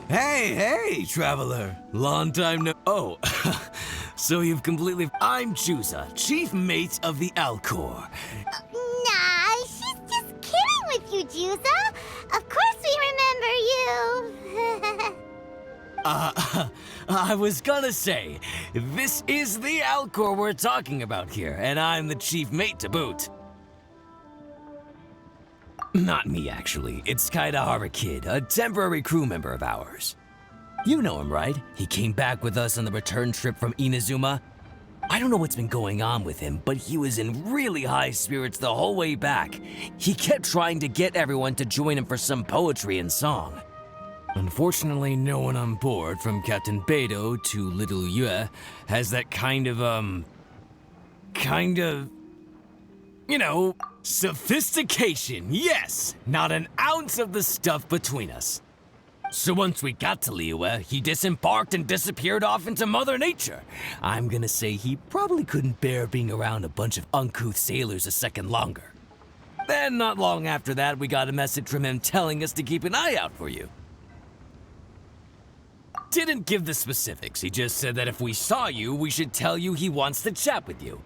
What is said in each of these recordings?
Hey, traveler. Long time no— Oh, so you've completely— I'm Chusa, chief mate of the Alcor. Nah, she's just kidding with you, Juza. Of course we remember you. I was gonna say, this is the Alcor we're talking about here, and I'm the chief mate to boot. Not me, actually. It's Kaidahara Kid, a temporary crew member of ours. You know him, right? He came back with us on the return trip from Inazuma. I don't know what's been going on with him, but he was in really high spirits the whole way back. He kept trying to get everyone to join him for some poetry and song. Unfortunately, no one on board, from Captain Beidou to Little Yue, has that kind of, you know, sophistication. Yes, not an ounce of the stuff between us. So once we got to Liyue, he disembarked and disappeared off into Mother Nature. I'm gonna say he probably couldn't bear being around a bunch of uncouth sailors a second longer. Then, not long after that, we got a message from him telling us to keep an eye out for you. Didn't give the specifics, he just said that if we saw you, we should tell you he wants to chat with you.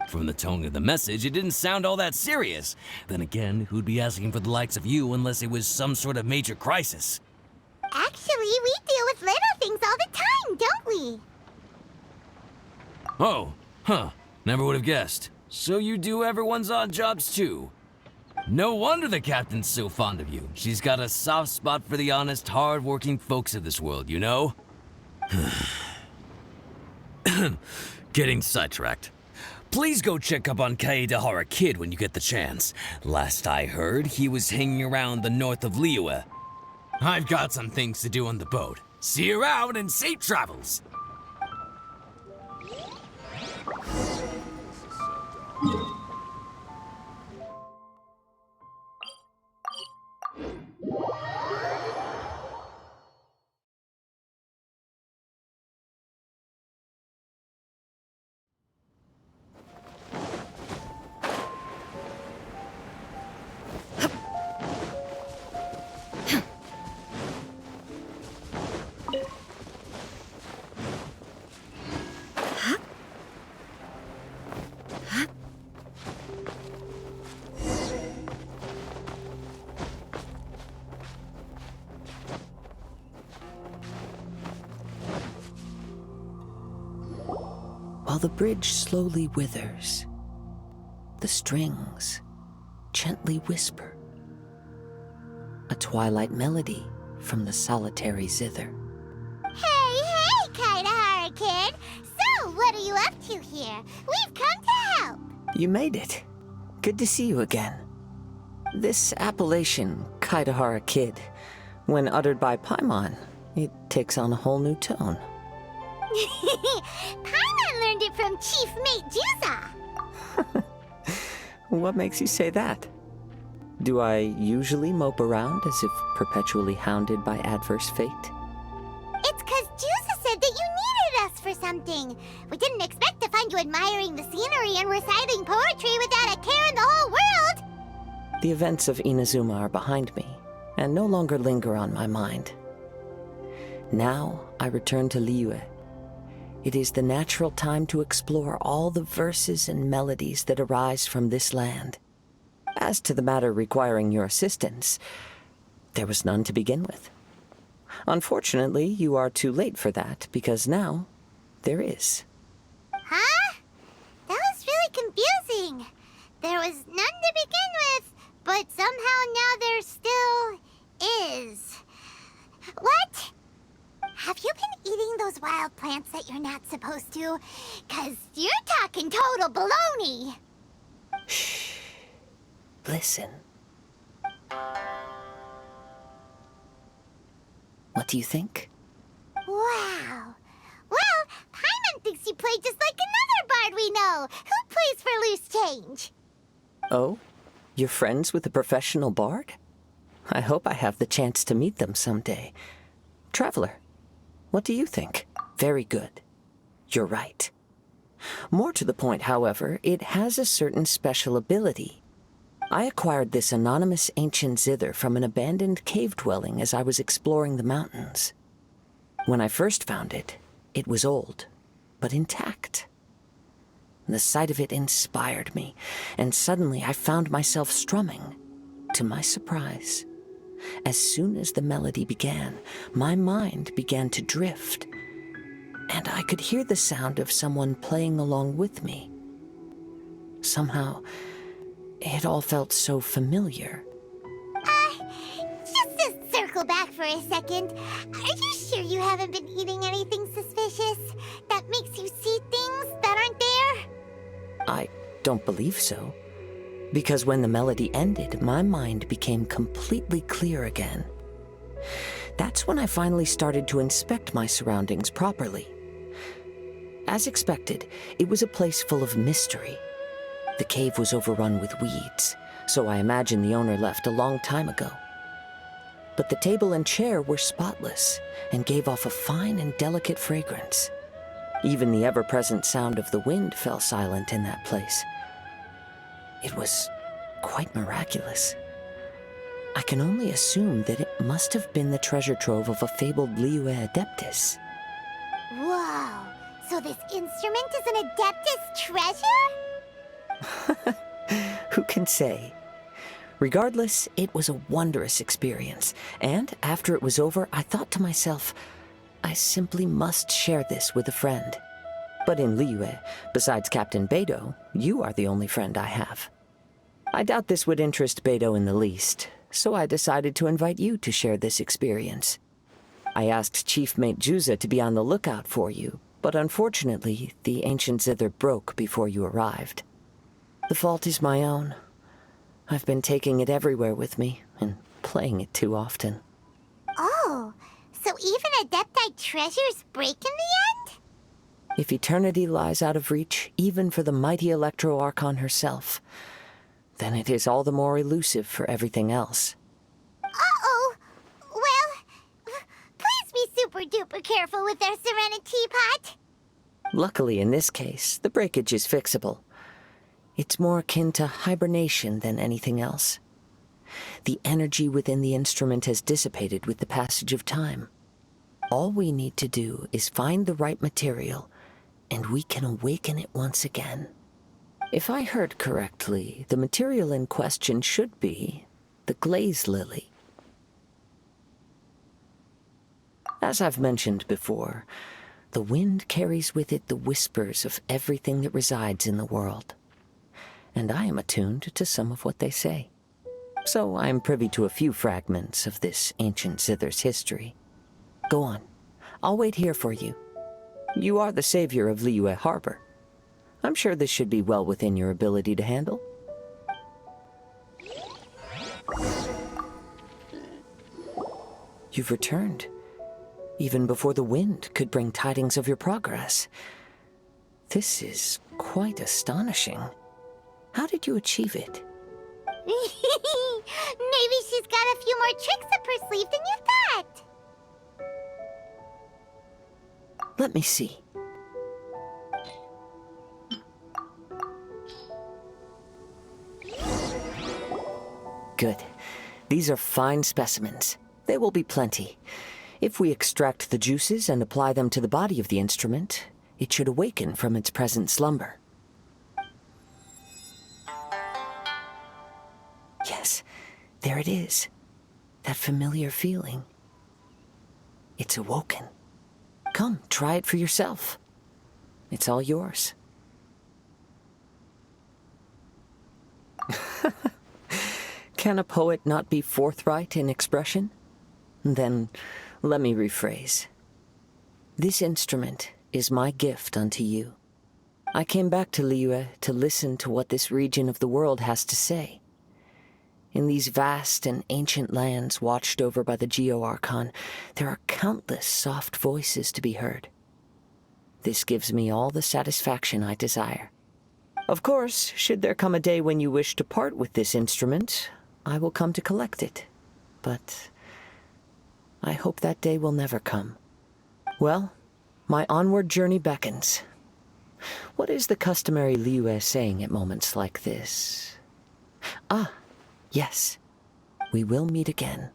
From the tone of the message, it didn't sound all that serious. Then again, who'd be asking for the likes of you unless it was some sort of major crisis? Actually, we deal with little things all the time, don't we? Oh, huh. Never would have guessed. So you do everyone's odd jobs too. No wonder the captain's so fond of you. She's got a soft spot for the honest, hard-working folks of this world, you know? Getting sidetracked. Please go check up on Kaedahara Kid when you get the chance. Last I heard, he was hanging around the north of Liyue. I've got some things to do on the boat. See you around and safe travels! While the bridge slowly withers, the strings gently whisper, a twilight melody from the solitary zither. Hey, Kaidahara Kid! So, what are you up to here? We've come to help! You made it. Good to see you again. This appellation, Kaidahara Kid, when uttered by Paimon, it takes on a whole new tone. Paimon learned it from Chief Mate Juza. What makes you say that? Do I usually mope around as if perpetually hounded by adverse fate? It's 'cause Juza said that you needed us for something. We didn't expect to find you admiring the scenery and reciting poetry without a care in the whole world. The events of Inazuma are behind me, and no longer linger on my mind. Now I return to Liyue. It is the natural time to explore all the verses and melodies that arise from this land. As to the matter requiring your assistance, there was none to begin with. Unfortunately, you are too late for that, because now there is. Huh? That was really confusing. There was none to begin with, but somehow now there still is. What? Have you been eating those wild plants that you're not supposed to? 'Cause you're talking total baloney. Shh. Listen. What do you think? Wow. Well, Paimon thinks you play just like another bard we know, who plays for loose change. Oh? You're friends with a professional bard? I hope I have the chance to meet them someday. Traveler, what do you think? Very good. You're right. More to the point, however, it has a certain special ability. I acquired this anonymous ancient zither from an abandoned cave dwelling as I was exploring the mountains. When I first found it, it was old, but intact. The sight of it inspired me, and suddenly I found myself strumming. To my surprise, as soon as the melody began, my mind began to drift, and I could hear the sound of someone playing along with me. Somehow, it all felt so familiar. Just to circle back for a second, are you sure you haven't been eating anything suspicious that makes you see things that aren't there? I don't believe so, because when the melody ended, my mind became completely clear again. That's when I finally started to inspect my surroundings properly. As expected, it was a place full of mystery. The cave was overrun with weeds, so I imagine the owner left a long time ago. But the table and chair were spotless and gave off a fine and delicate fragrance. Even the ever-present sound of the wind fell silent in that place. It was quite miraculous. I can only assume that it must have been the treasure trove of a fabled Liyue Adeptus. Whoa, so this instrument is an Adeptus treasure? Who can say? Regardless, it was a wondrous experience, and after it was over, I thought to myself, I simply must share this with a friend. But in Liyue, besides Captain Beidou, you are the only friend I have. I doubt this would interest Beidou in the least, so I decided to invite you to share this experience. I asked Chief Mate Juza to be on the lookout for you, but unfortunately, the ancient zither broke before you arrived. The fault is my own. I've been taking it everywhere with me, and playing it too often. Oh, so even Adepti treasures break in the end? If eternity lies out of reach, even for the mighty Electro Archon herself, then it is all the more elusive for everything else. Uh-oh. Well, please be super-duper careful with their Serenity Teapot. Luckily, in this case, the breakage is fixable. It's more akin to hibernation than anything else. The energy within the instrument has dissipated with the passage of time. All we need to do is find the right material, and we can awaken it once again. If I heard correctly, the material in question should be the glaze lily. As I've mentioned before, the wind carries with it the whispers of everything that resides in the world. And I am attuned to some of what they say. So I am privy to a few fragments of this ancient zither's history. Go on. I'll wait here for you. You are the savior of Liyue Harbor. I'm sure this should be well within your ability to handle. You've returned, even before the wind could bring tidings of your progress. This is quite astonishing. How did you achieve it? Maybe she's got a few more tricks up her sleeve than you thought. Let me see. Good. These are fine specimens. There will be plenty. If we extract the juices and apply them to the body of the instrument, it should awaken from its present slumber. Yes, there it is. That familiar feeling. It's awoken. Come, try it for yourself. It's all yours. Can a poet not be forthright in expression? Then, let me rephrase. This instrument is my gift unto you. I came back to Liyue to listen to what this region of the world has to say. In these vast and ancient lands watched over by the Geo-Archon, there are countless soft voices to be heard. This gives me all the satisfaction I desire. Of course, should there come a day when you wish to part with this instrument, I will come to collect it. But I hope that day will never come. Well, my onward journey beckons. What is the customary Liyue saying at moments like this? Ah, Yes, we will meet again.